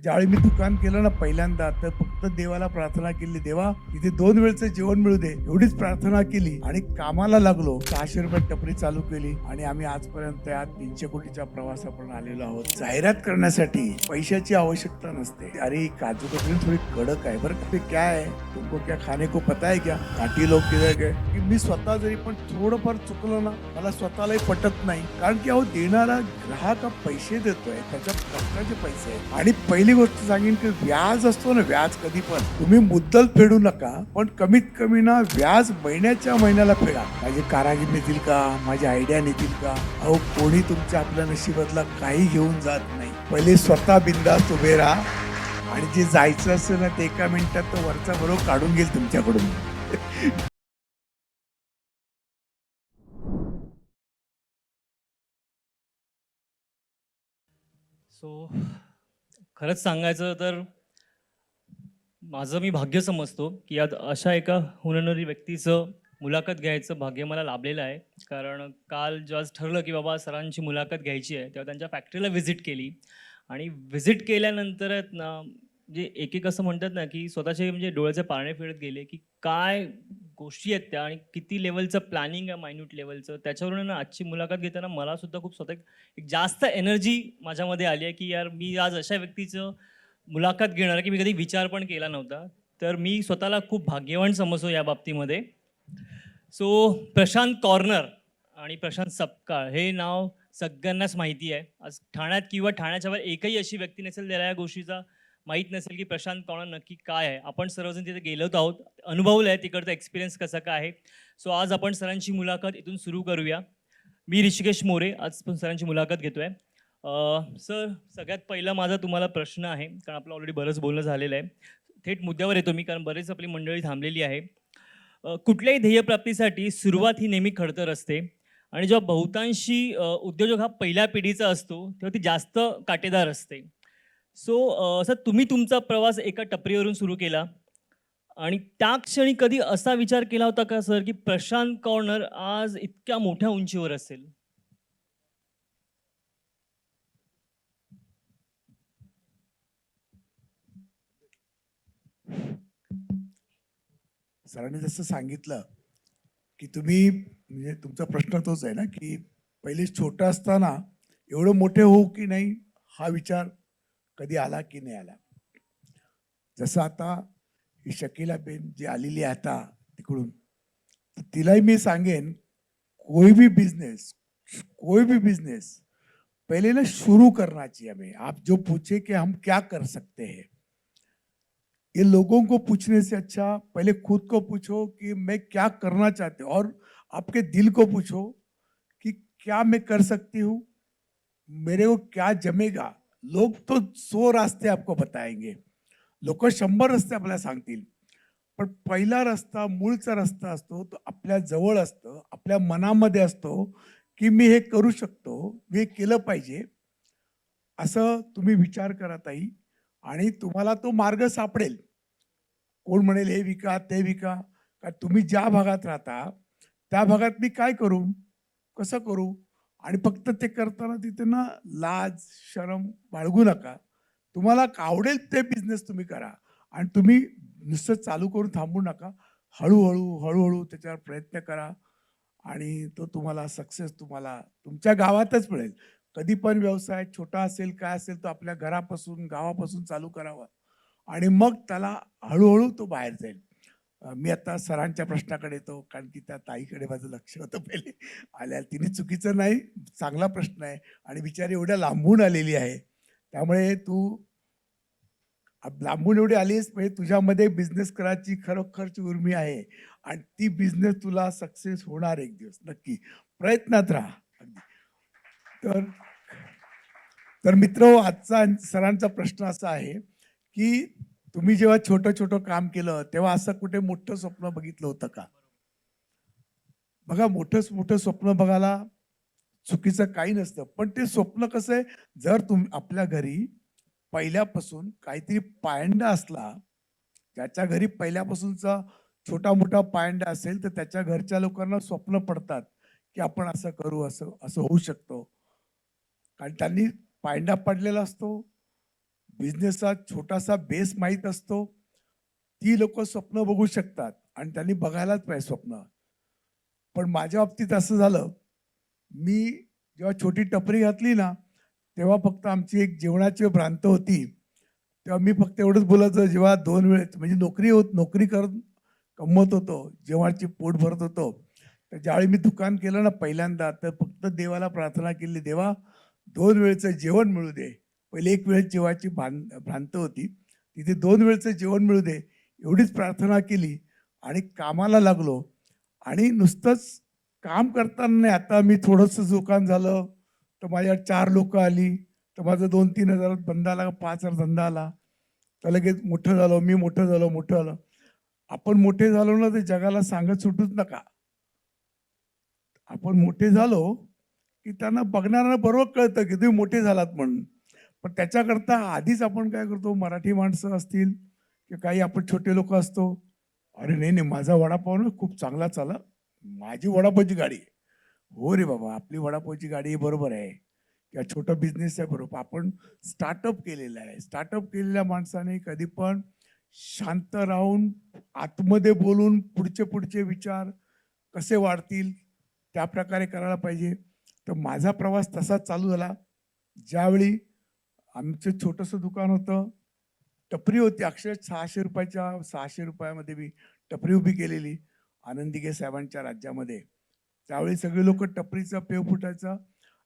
ज्यावेळी मी दुकान केलं ना पहिल्यांदा, तर फक्त देवाला प्रार्थना केली, देवा इथे 2 वेळचं जेवण मिळू दे, एवढीच प्रार्थना केली आणि कामाला लागलो. 600 रुपये टपरी चालू केली आणि आम्ही आजपर्यंत या 300 कोटीच्या प्रवासापर्यंत आलेलो आहोत. जाहिरात करण्यासाठी पैशाची आवश्यकता नसते. अरे काजू कतरी थोडी कडक आहे बरं का. ते क्या है तुमको क्या खाने को पता है क्या, काठी लोक किधर गए. की मी स्वतः जरी पण थोडंफार चुकलं ना, मला स्वतःलाही पटत नाही. कारण की अहो देणारा ग्राहक पैसे देतोय, त्याच्या कष्टाचे पैसे आहेत. आणि पहिली गोष्ट सांगेन की व्याज असतो ना, व्याज कधी पण तुम्ही मुद्दल फेडू नका, पण कमीत कमी ना व्याज महिन्याच्या महिन्याला फेडा. माझे कारागीर नेतील का, माझ्या आयडिया नेतील का. अहो कोणी तुमच्या आपल्या नशिबातला काही घेऊन जात नाही. पहिले स्वतः बिंदास उभे राहा आणि जे जायचं असेल ना ते एका मिनिटात तो वरचा बरोबर काढून घेईल तुमच्याकडून. सो खरंच सांगायचं तर माझं मी भाग्य समजतो की आज अशा एका हुनरी व्यक्तीचं मुलाखत घ्यायचं भाग्य मला लाभलेलं आहे. कारण काल जेव्हा ठरलं की बाबा सरांची मुलाखत घ्यायची आहे, तेव्हा त्यांच्या फॅक्टरीला व्हिजिट केली आणि व्हिजिट केल्यानंतर आहेत ना, म्हणजे एक असं म्हणतात ना की स्वतःचे म्हणजे डोळ्याचे पारणे फिरत गेले की काय गोष्टी आहेत त्या आणि किती लेवलचं प्लॅनिंग आहे मायन्यूट लेवलचं. त्याच्यावरून ना आजची मुलाखत घेताना मला सुद्धा खूप स्वतः एक जास्त एनर्जी माझ्यामध्ये आली आहे की यार मी आज अशा व्यक्तीचं मुलाखत घेणार की मी कधी विचार पण केला नव्हता. तर मी स्वतःला खूप भाग्यवान समजतो या बाबतीमध्ये. सो प्रशांत कॉर्नर आणि प्रशांत सपकाळ हे नाव सगळ्यांनाच माहिती आहे. आज ठाण्यात किंवा ठाण्याच्या वर एकही अशी व्यक्ती नसेल ज्याला या गोष्टीचा माहीत नसेल की प्रशांत कॉर्नर नक्की काय आहे. आपण सर्वजण तिथे गेलोत आहोत, अनुभवलं आहे तिकडचा एक्सपिरियन्स कसा काय आहे. सो आज आपण सरांची मुलाखत इथून सुरू करूया. मी ऋषिकेश मोरे आज पण सरांची मुलाखत घेतोय. सर सगळ्यात पहिला माझा तुम्हाला प्रश्न आहे, कारण आपलं ऑलरेडी बरंच बोलणं झालेलं आहे. थेट मुद्द्यावर येतो मी, कारण बरेच आपली मंडळी थांबलेली आहे. कुठल्याही ध्येयप्राप्तीसाठी सुरुवात ही नेहमी खडतर असते आणि जेव्हा बहुतांशी उद्योजक हा पहिल्या पिढीचा असतो तेव्हा ती जास्त काटेदार असते. सो सर तुम्ही तुमचा प्रवास एका टपरीवरून सुरू केला आणि त्या क्षणी कधी असा विचार केला होता का सर की प्रशांत कॉर्नर आज इतक्या मोठ्या उंचीवर असेल? सरांनी जसं सांगितलं की तुम्ही म्हणजे तुमचा प्रश्न तोच आहे ना की पहिले छोटं असताना एवढं मोठे होऊ की नाही हा विचार कधी आला की नाही आला. जसं आता ही शकीला बेन जी आलेली आहे आता तिकडून, तर तिलाही मी सांगेन कोई भी बिजनेस पहले ना शुरू करना चाहिए हमें. आप जो पूछे कि हम क्या कर सकते हैं, ये लोगों को पूछने से अच्छा पहले खुद को पूछो कि मैं क्या करना चाहते हूँ, और आपके दिल को पूछो कि क्या मैं कर सकती हूँ, मेरे को क्या जमेगा. लोग तो 100 रास्ते आपको बताएंगे, लोक 100 रस्ते आपल्याला सांगतील, पण पहिला रस्ता मूळचा रस्ता असतो तो आपल्या जवळ असतं, आपल्या मनामध्ये असतो की मी हे करू शकतो, मी हे केलं पाहिजे. असं तुम्ही विचार करा ताई, आणि तुम्हाला तो मार्ग सापडेल. कोण म्हणेल हे विका ते विका, का तुम्ही ज्या भागात राहता त्या भागात मी काय करू, कसं करू. आणि फक्त ते करताना तिथे ना लाज शरम बाळगू नका. तुम्हाला आवडेल ते बिझनेस तुम्ही करा आणि तुम्ही नुसतं चालू करून थांबू नका. हळूहळू हळूहळू त्याच्यावर प्रयत्न करा आणि तो तुम्हाला सक्सेस तुम्हाला तुमच्या गावातच मिळेल. कधी पण व्यवसाय छोटा असेल काय असेल तो आपल्या घरापासून गावापासून चालू करावा आणि मग त्याला हळूहळू तो बाहेर जाईल. मी आता सरांच्या प्रश्नाकडे येतो, कारण की त्या ताईकडे माझं लक्ष होतं पहिले आल्या. तिने चुकीचं नाही, चांगला प्रश्न आहे आणि बिचारी एवढ्या लांबून आलेली आहे. त्यामुळे तू लांबून एवढी आलीस म्हणजे तुझ्यामध्ये बिझनेस करायची खरोखरची उर्मी आहे आणि ती बिझनेस तुला सक्सेस होणार एक दिवस नक्की. प्रयत्नात राहा अगदी. तर तर मित्र, आजचा सरांचा प्रश्न असा आहे की तुम्ही जेव्हा छोटं छोटं काम केलं तेव्हा असं कुठे मोठं स्वप्न बघितलं होतं का. बघा, मोठं मोठं स्वप्न बघायला चुकीचं काही नसतं, पण ते स्वप्न कसं आहे, जर आपल्या घरी पहिल्यापासून काहीतरी पायंडा असला, ज्याच्या घरी पहिल्यापासूनचा छोटा मोठा पायंडा असेल तर त्याच्या घरच्या लोकांना स्वप्न पडतात की आपण असं करू, असं असं होऊ शकतो. कारण त्यांनी पायंडा पडलेला असतो, बिझनेसचा छोटासा बेस माहीत असतो, ती लोक स्वप्न बघू शकतात आणि त्यांनी बघायलाच पाहिजे स्वप्न. पण माझ्या बाबतीत असं झालं, मी जेव्हा छोटी टपरी घातली ना, तेव्हा फक्त आमची एक जेवणाची भ्रांत होती. तेव्हा मी फक्त एवढंच बोलायचो, जेव्हा 2 वेळेस म्हणजे नोकरी करत कमवत होतो, जेवणाची पोट भरत होतो. तर ज्यावेळी मी दुकान केलं ना पहिल्यांदा, तर फक्त देवाला प्रार्थना केली, "देवा 2 वेळचं जेवण मिळू दे." पहिले 1 वेळेस जेवायची भ्रांत होती. तिथे 2 वेळचं जेवण मिळू दे, एवढीच प्रार्थना केली आणि कामाला लागलो. आणि नुसतंच काम करताना नाही, आता मी थोडंसं दुकान झालं, तर माझ्याकडे 4 लोकं आली, तर माझं 2-3 हजारात धंदा आला, 5,000 धंदा आला. तर लगेच मोठं झालो, मी मोठं झालो. आपण मोठे झालो ना, तर जगाला सांगत सुटूच नका. आपण मोठे झालो, की त्यांना बघणाऱ्यांना बरोबर कळतं, की तुम्ही मोठे झालात म्हणून. पण त्याच्याकरता आधीच आपण काय करतो, मराठी माणसं असतील, की काही आपण छोटे लोकं असतो. "अरे नाही, नाही, माझा वडापाव ना खूप चांगला चाला. माझी वडापावची गाडी आहे." हो रे बाबा, आपली वडापावची गाडी आहे बरोबर आहे किंवा छोटा बिझनेस आहे बरोबर. आपण स्टार्टअप केलेला आहे. स्टार्टअप केलेल्या माणसाने कधी पण शांत राहून, आतमध्ये बोलून पुढचे विचार कसे वाढतील त्या प्रकारे करायला पाहिजे. तर माझा प्रवास तसाच चालू झाला. ज्यावेळी आमचं छोटंसं दुकान होतं, टपरी होती अक्षरशः ₹600 मध्ये मी टपरी उभी केलेली आनंदीगे साहेबांच्या राज्यामध्ये. त्यावेळी सगळे लोक टपरीचा पेव फुटायचा.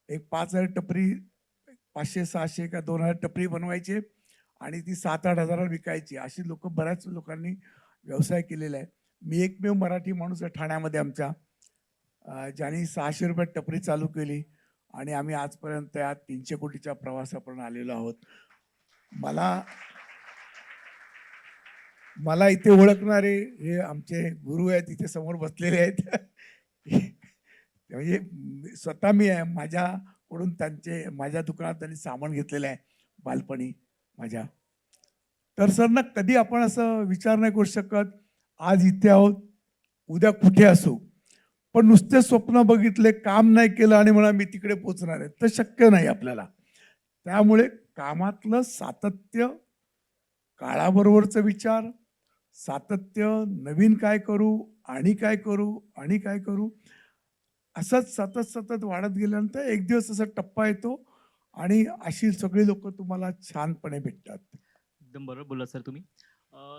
एक 5,000 टपरी 500-600 का 2,000 टपरी बनवायचे आणि ती 7-8 हजाराला विकायची. अशी लोक बऱ्याच लोकांनी व्यवसाय केलेला आहे. मी एकमेव मराठी माणूस आहे ठाण्यामध्ये आमच्या, ज्यांनी ₹600 टपरी चालू केली आणि आम्ही आजपर्यंत या 300 कोटीच्या प्रवासापर्यंत आलेलो आहोत. मला मला इथे ओळखणारे हे आमचे गुरु आहेत, इथे समोर बसलेले आहेत. म्हणजे स्वतः मी आहे, माझ्याकडून माझ्या दुकानात त्यांनी सामान घेतलेलं आहे बालपणी माझ्या. तर सर ना, कधी आपण असं विचार नाही करू शकत, आज इथे आहोत, उद्या कुठे असू. पण नुसते स्वप्न बघितले, काम नाही केलं आणि म्हणा मी तिकडे पोहोचणार आहे, तर शक्य नाही आपल्याला. त्यामुळे कामातलं सातत्य, काळाबरोबरचा विचार, सातत्य, नवीन काय करू आणि काय करू आणि काय करू, असंच सतत वाढत गेल्यानंतर एक दिवस असा टप्पा येतो आणि अशी सगळी लोक तुम्हाला छानपणे भेटतात. एकदम बरोबर बोललात सर तुम्ही.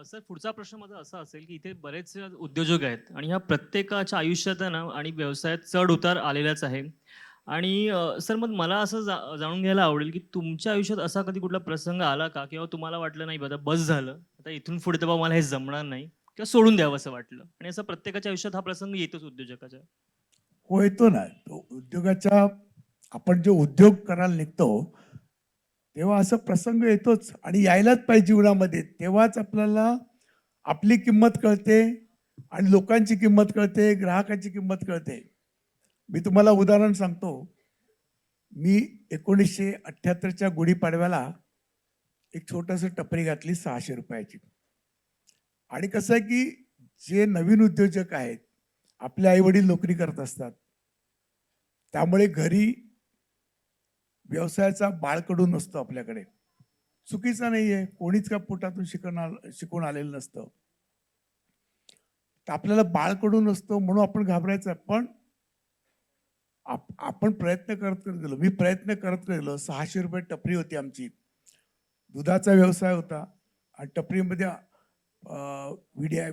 सर पुढचा प्रश्न माझा असा असेल, की इथे बरेच उद्योजक आहेत आणि ह्या प्रत्येकाच्या आयुष्यात आहे ना आणि व्यवसायात चढ-उतार आलेलाच आहे. आणि सर मग मला असं जाणून घ्यायला आवडेल, की तुमच्या आयुष्यात असा कधी कुठला प्रसंग आला का? किंवा तुम्हाला वाटलं नाही आता बस झालं, आता इथून पुढे तर बाबा मला हे जमणार नाही किंवा सोडून द्यावं असं वाटलं आणि असं प्रत्येकाच्या आयुष्यात हा प्रसंग येतोच उद्योजकाच्या. हो, येतो ना. तो उद्योगाच्या आपण जो उद्योग करायला निघतो, तेव्हा असा प्रसंग येतोच आणि यायलाच पाहिजे जीवनामध्ये. तेव्हाच आपल्याला आपली किंमत कळते आणि लोकांची किंमत कळते, ग्राहकाची किंमत कळते. मी तुम्हाला उदाहरण सांगतो. मी 1978च्या गुढीपाडव्याला एक छोटंसं टपरी घातली ₹600 ची. आणि कसं आहे, की जे नवीन उद्योजक आहेत, आपले आई-वडील नोकरी करत असतात. त्यामुळे घरी व्यवसायाचा बाळकडू नसतो आपल्याकडे. चुकीचं नाहीये, कोणीच का पोटातून शिकून आलेलं नसतं. तर आपल्याला बाळकडू नसतो म्हणून आपण घाबरायचं. पण आपण प्रयत्न करत गेलो. मी प्रयत्न करत गेलो. ₹600 टपरी होती आमची. दुधाचा व्यवसाय होता आणि टपरीमध्ये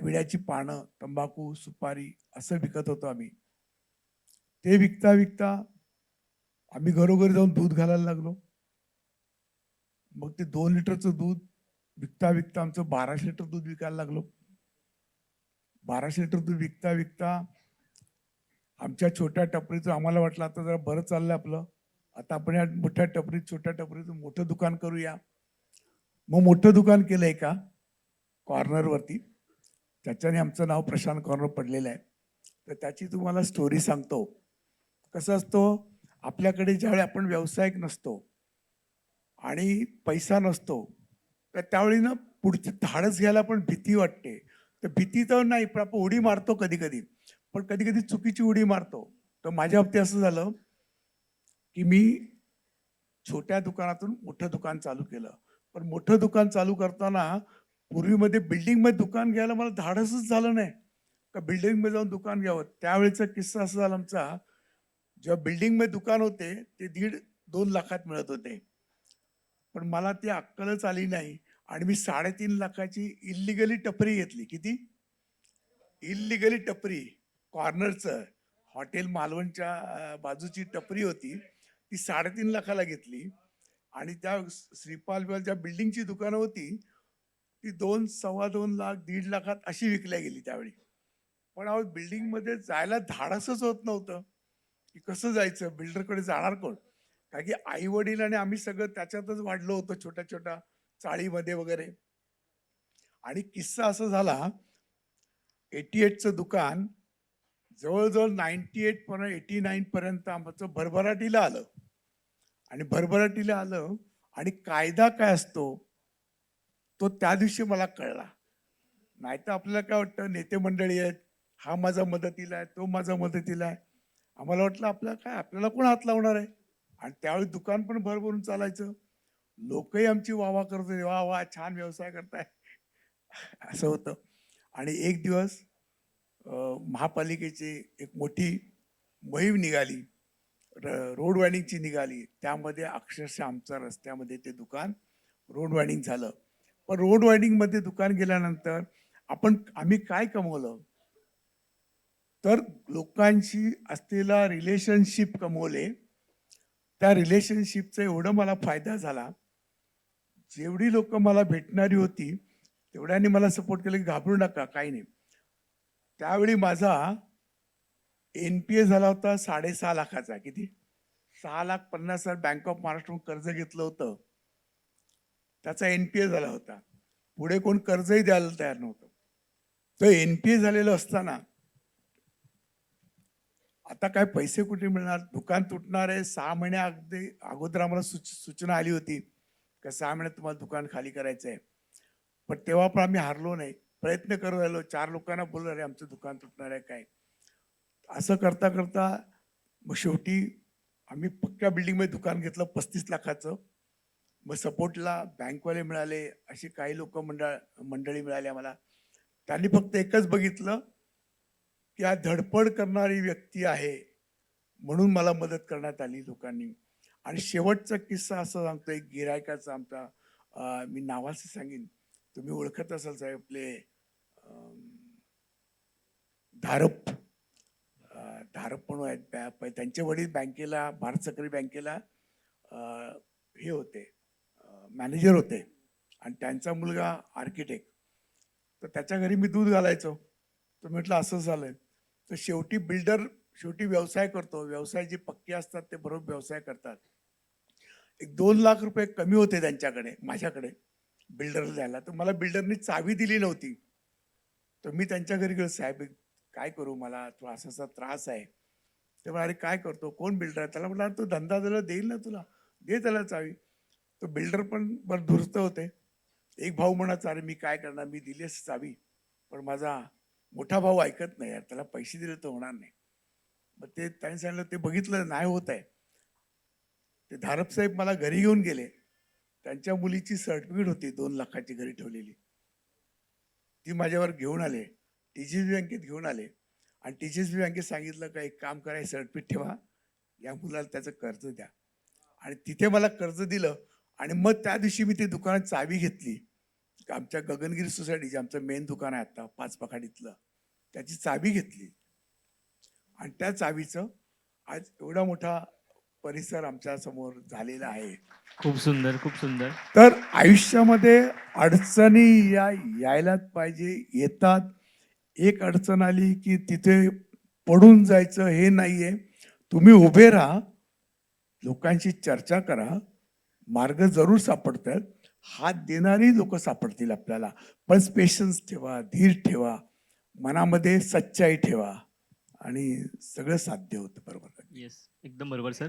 विड्याची पानं, तंबाखू, सुपारी असं विकत होतो आम्ही. ते विकता आम्ही घरोघरी जाऊन दूध घालायला लागलो. मग ते 2 लिटरचं दूध विकता आमचं 1200 लिटर दूध विकायला लागलो. 1200 लिटर दूध विकता आमच्या छोट्या टपरीचं आम्हाला वाटलं आता जरा बरं चाललंय आपलं. आता आपण या मोठ्या टपरीत, छोट्या टपरीतून मोठं दुकान करूया. मग मोठं दुकान केलं एका कॉर्नरवरती. त्याच्याने आमचं नाव प्रशांत कॉर्नर पडलेलं आहे. तर त्याची तुम्हाला स्टोरी सांगतो. कसं असतं, आपल्याकडे ज्यावेळी आपण व्यावसायिक नसतो आणि पैसा नसतो, तर त्यावेळी ना पुढचे धाडस घ्यायला पण भीती वाटते. तर भीती तर नाही, पण आपण उडी मारतो कधी-कधी. पण कधी-कधी चुकीची उडी मारतो. तर माझ्या बाबतीत असं झालं, की मी छोट्या दुकानातून मोठं दुकान चालू केलं. पण मोठं दुकान चालू करताना पूर्वीमध्ये बिल्डिंगमध्ये दुकान घ्यायला मला धाडसच झालं नाही का बिल्डिंगमध्ये जाऊन दुकान घ्यावं. त्यावेळेचा किस्सा असा झाला आमचा, जेव्हा बिल्डिंगमध्ये दुकान होते ते 1.5-2 लाखात मिळत होते. पण मला ती अक्कलच आली नाही आणि मी 3.5 लाखाची इल्लिगली टपरी घेतली. किती? इल्लिगली टपरी, कॉर्नरचं हॉटेल मालवणच्या बाजूची टपरी होती. ती 3.5 लाखाला घेतली आणि त्या श्रीपाल विलास ज्या बिल्डिंगची दुकानं होती ती 2, सव्वा 2 लाख, 1.5 लाखात अशी विकल्या गेली त्यावेळी. पण अहो बिल्डिंगमध्ये जायला धाडसच होत नव्हतं, की कसं जायचं, बिल्डरकडे जाणार कोण? कारण की आई वडील आणि आम्ही सगळं त्याच्यातच वाढलो होतो छोट्या छोट्या चाळीमध्ये वगैरे. आणि किस्सा असा झाला, 88चं दुकान जवळजवळ 98 पर्यंत 89 पर्यंत आमचं भरभराटीला आलं. आणि भरभराटीला आलं आणि कायदा काय असतो तो त्या दिवशी मला कळला. नाहीतर आपल्याला काय वाटतं, नेते मंडळी आहेत, हा माझा मदतीला आहे, तो माझा मदतीला आहे. आम्हाला वाटलं आपल्याला काय, आपल्याला कोण हात लावणार आहे. आणि त्यावेळी दुकान पण भरभरून चालायचं. लोकही आमची वाह करत होते, वा वा छान व्यवसाय करताय असं होतं. आणि एक दिवस महापालिकेची एक मोठी मोहीम निघाली, रोड वायडिंगची निघाली. त्यामध्ये अक्षरशः आमच्या रस्त्यामध्ये ते दुकान रोड वायडिंग झालं. पण रोड वायडिंगमध्ये दुकान गेल्यानंतर आम्ही काय कमवलं, तर लोकांशी असलेला रिलेशनशिप कमवले. त्या रिलेशनशिपचा एवढं मला फायदा झाला, जेवढी लोक मला भेटणारी होती तेवढ्यांनी मला सपोर्ट केलं की घाबरू नका, काही नाही. त्यावेळी माझा NPA झाला होता 6.5 लाखाचा. किती? 6,50,000 बँक ऑफ महाराष्ट्रहून कर्ज घेतलं होतं, त्याचा NPA झाला होता. पुढे कोण कर्जही द्यायला तयार नव्हतं. तर NPA झालेलं असताना आता काय पैसे कुठे मिळणार, दुकान तुटणार आहे. 6 महिन्या अगदी अगोदर आम्हाला सूचना आली होती का 6 महिन्यात तुम्हाला दुकान खाली करायचं आहे. पण तेव्हा पण आम्ही हारलो नाही, प्रयत्न करत राहिलो. 4 लोकांना बोललो, अरे आमचं दुकान तुटणार आहे काय. असं करता करता मग शेवटी आम्ही पक्क्या बिल्डिंगमध्ये दुकान घेतलं 35 लाखाचं. मग सपोर्टला बँकवाले मिळाले, अशी काही लोक मंडळी मिळाली आम्हाला. त्यांनी फक्त एकच बघितलं की हा धडपड करणारी व्यक्ती आहे म्हणून मला मदत करण्यात आली लोकांनी. आणि शेवटचा किस्सा असा सांगतो, एक गिरायकाचा आमचा, मी नावाचं सांगेन, तुम्ही ओळखत असाल साहेब, आपले धारप धारप म्हणून आहेत. त्यांचे वडील बँकेला, भारत सहकारी बँकेला हे होते, मॅनेजर होते आणि त्यांचा मुलगा आर्किटेक्ट. तर त्याच्या घरी मी दूध घालायचो. तर म्हटलं असं झालंय. तर शेवटी शेवटी व्यवसाय करतो. व्यवसाय जे पक्के असतात ते बरोबर व्यवसाय करतात. एक 2 लाख रुपये कमी होते त्यांच्याकडे माझ्याकडे बिल्डरला द्यायला. तर मला बिल्डरनी चावी दिली नव्हती. तर मी त्यांच्या घरी गेलो, साहेब काय करू, मला थोडा असा त्रास आहे. तेव्हा अरे काय करतो, कोण बिल्डर आहे, त्याला म्हटलं तो धंदा दिला देईल ना तुला, दे त्याला चावी. तो बिल्डर पण बरं धुरस्त होते. एक भाऊ म्हणायचा, अरे मी काय करणार, मी दिली असं चावी, पण माझा मोठा भाऊ ऐकत नाही यार, त्याला पैसे दिले तर होणार नाही. मग ते त्यांनी सांगितलं, ते बघितलं नाही होत आहे. ते धारप साहेब मला घरी घेऊन गेले. त्यांच्या मुलीची सर्टिफिकेट होती 2 लाखाची घरी ठेवलेली, ती माझ्यावर घेऊन आले. TCS बँकेत घेऊन आले आणि TCS बँकेत सांगितलं का एक काम करा, सर्टिफिकेट ठेवा, या मुलाला त्याचं कर्ज द्या. आणि तिथे मला कर्ज दिलं. आणि मग त्या दिवशी मी ते दुकानात चावी घेतली. आमच्या गगनगिरी सोसायटीचे, आमचं मेन दुकान आहे आता 5 पखाडीतलं, त्याची चावी घेतली. आणि त्या चावीचं आज एवढा मोठा परिसर आमच्या समोर झालेला आहे. खूप सुंदर, खूप सुंदर. तर आयुष्यामध्ये अडचणी यायलाच पाहिजे, येतात. एक अडचण आली की तिथे पडून जायचं हे नाहीये. तुम्ही उभे राहा, लोकांशी चर्चा करा, मार्ग जरूर सापडतात. हात देणारी लोक सापडतील आपल्याला. पण पेशन्स ठेवा, धीर ठेवा, मनामध्ये सच्चाई ठेवा आणि सगळं साध्य होतं. बरोबर? येस, एकदम बरोबर सर.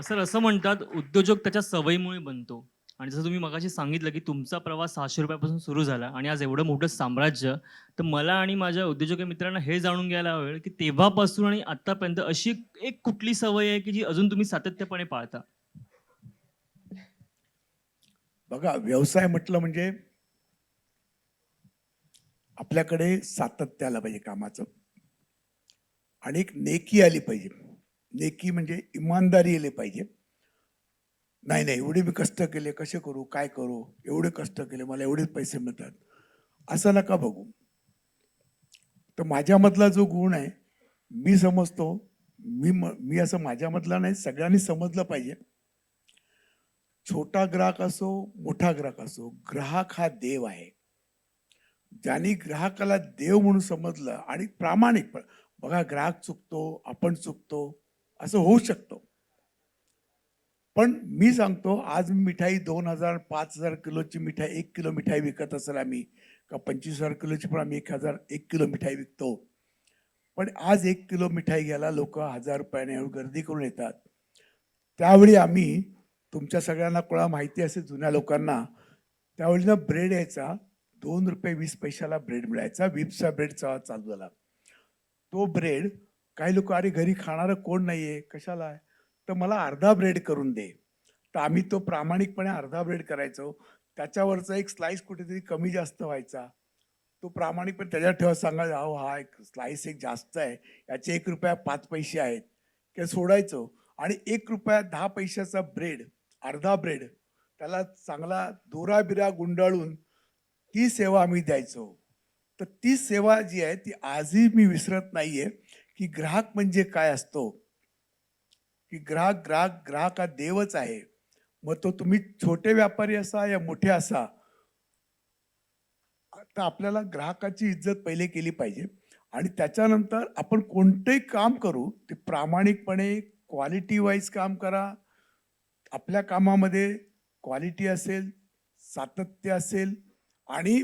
सर असं म्हणतात उद्योजक त्याच्या सवयीमुळे बनतो. आणि जसं तुम्ही मगाशी सांगितलं की तुमचा प्रवास 600 रुपयापासून सुरू झाला आणि आज एवढं मोठं साम्राज्य. तर मला आणि माझ्या उद्योजक मित्रांना हे जाणून घ्यायला आवडेल की तेव्हापासून आणि आतापर्यंत अशी एक कुठली सवय आहे की जी अजून तुम्ही सातत्यपणे पाळता? बघा, व्यवसाय म्हटलं म्हणजे आपल्याकडे सातत्य आलं पाहिजे कामाचं आणि एक नेकी आली पाहिजे. नेकी म्हणजे इमानदारी आली पाहिजे. नाही नाही, एवढे मी कष्ट केले, कसे करू, काय करू, एवढे कष्ट केले, मला एवढेच पैसे मिळतात, असं नका बघू. तर माझ्यामधला जो गुण आहे, मी समजतो, मी असं माझ्यामधला नाही, सगळ्यांनी समजलं पाहिजे. छोटा ग्राहक असो, मोठा ग्राहक असो, ग्राहक हा देव आहे. ज्यांनी ग्राहकाला देव म्हणून समजलं आणि प्रामाणिक, बघा, ग्राहक चुकतो, आपण चुकतो, असं होऊ शकतं. पण मी सांगतो, आज मी मिठाई 2,000 5,000 किलोची मिठाई, 1 किलो मिठाई विकत असेल आम्ही, का 25,000 किलोची पण आम्ही 1 किलो मिठाई विकतो. पण आज 1 किलो मिठाई घ्यायला लोक 1,000 रुपयाने गर्दी करून येतात. त्यावेळी आम्ही, तुमच्या सगळ्यांना कोणा माहिती असेल जुन्या लोकांना, त्यावेळी ना ब्रेड यायचा, 2 रुपये 20 पैशाला ब्रेड मिळायचा, विप्सचा ब्रेड चालू झाला. तो ब्रेड, काही लोक, अरे घरी खाणारं कोण नाहीये, कशाला आहे, तर मला अर्धा ब्रेड करून दे. तर आम्ही तो प्रामाणिकपणे अर्धा ब्रेड करायचो. त्याच्यावरचा एक स्लाइस कुठेतरी कमी जास्त व्हायचा, तो प्रामाणिकपणे त्याच्यात ठेवा, सांगा, अहो हा एक स्लाइस एक जास्त आहे, याचे 1 रुपया 5 पैसे आहेत, ते सोडायचो. आणि 1 रुपया 10 पैशाचा ब्रेड, अर्धा ब्रेड, त्याला चांगला दोरा बिरा गुंडाळून ती सेवा आम्ही द्यायचो. तर ती सेवा जी आहे ती आजही मी विसरत नाहीये, की ग्राहक म्हणजे काय असतो, की ग्राहक ग्राहक ग्राहक हा देवच आहे. मग तो तुम्ही छोटे व्यापारी असा या मोठे असा, तर आपल्याला ग्राहकाची इज्जत पहिले केली पाहिजे. आणि त्याच्यानंतर आपण कोणतेही काम करू ते प्रामाणिकपणे, क्वालिटी वाईज काम करा. आपल्या कामामध्ये क्वालिटी असेल, सातत्य असेल आणि